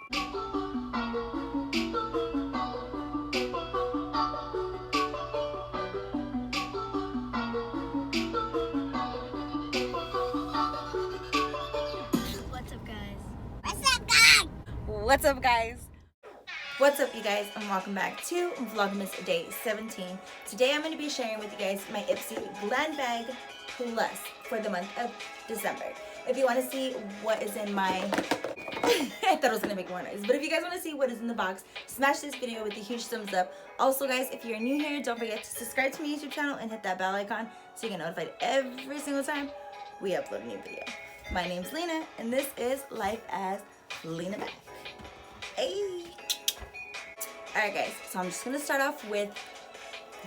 What's up guys? What's up you guys, and welcome back to Vlogmas Day 17. Today I'm going to be sharing with you guys my Ipsy Glam Bag Plus for the month of December. If you want to see what is in my I thought it was going to make more noise, but if you guys want to see what is in the box, smash this video with a huge thumbs up. Also guys, if you're new here, don't forget to subscribe to my YouTube channel and hit that bell icon so you get notified every single time we upload a new video. My name's Lena and this is Life as Lena Bag. Hey! Alright guys, so I'm just going to start off with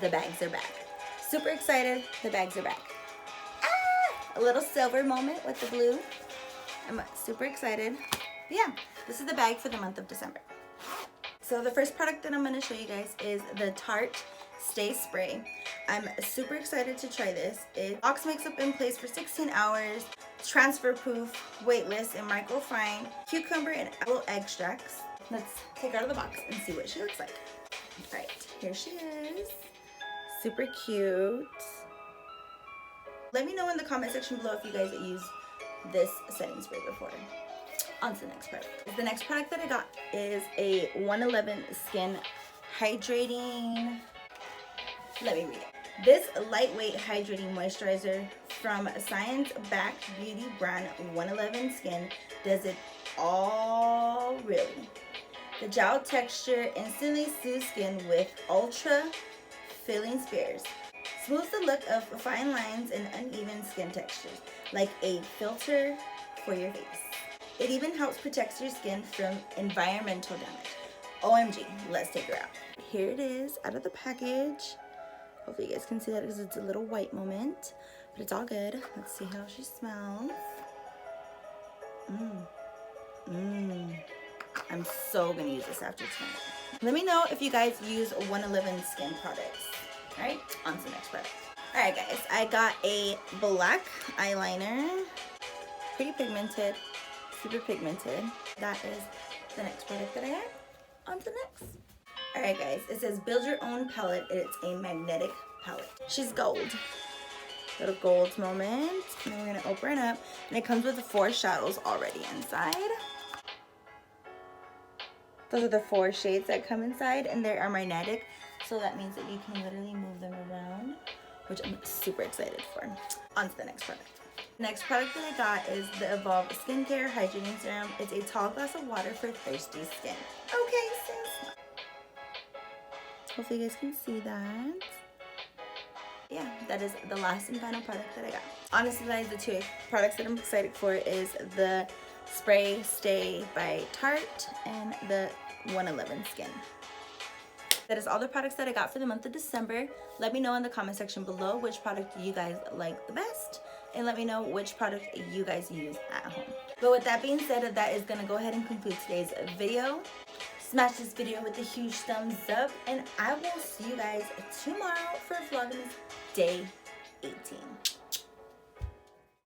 the bags are back. Super excited, the bags are back. Ah! A little silver moment with the blue. I'm super excited. Yeah, this is the bag for the month of December. So the first product that I'm going to show you guys is the Tarte Stay Spray. I'm super excited to try this. It locks makeup in place for 16 hours, transfer proof, weightless, and microfine cucumber and aloe extracts. Let's take her out of the box and see what she looks like. Alright, here she is. Super cute. Let me know in the comment section below if you guys use this setting spray before. On to the next product. The next product that I got is a 111 Skin Hydrating. Let me read it. This lightweight hydrating moisturizer from science-backed beauty brand 111 Skin does it all really. The gel texture instantly soothes skin with ultra filling spares. Smooths the look of fine lines and uneven skin textures, like a filter for your face. It even helps protect your skin from environmental damage. OMG, let's take her out. Here it is out of the package. Hopefully you guys can see that because it's a little white moment, but it's all good. Let's see how she smells. I'm so gonna use this after tonight. Let me know if you guys use 111 Skin products. Alright, on to the next product. Alright guys, I got a black eyeliner. Pretty pigmented, super pigmented. That is the next product that I got. On to the next. Alright guys, it says build your own palette. It's a magnetic palette. She's gold. Little gold moment. And then we're gonna open it up. And it comes with 4 shadows already inside. Those are the 4 shades that come inside, and they are magnetic, so that means that you can literally move them around, which I'm super excited for. On to the next product. Next product that I got is the Evolueskincare Hydrating Serum. It's a tall glass of water for thirsty skin. Okay, sis. Hopefully you guys can see that. Yeah, that is the last and final product that I got. Honestly guys, the 2 products that I'm excited for is the Spray Stay by Tarte and the 111 Skin. That is all the products that I got for the month of December. Let me know in the comment section below which product you guys like the best, and let me know which product you guys use at home. But with that being said, that is going to go ahead and conclude today's video. Smash this video with a huge thumbs up, and I will see you guys tomorrow for Vlogmas Day 18.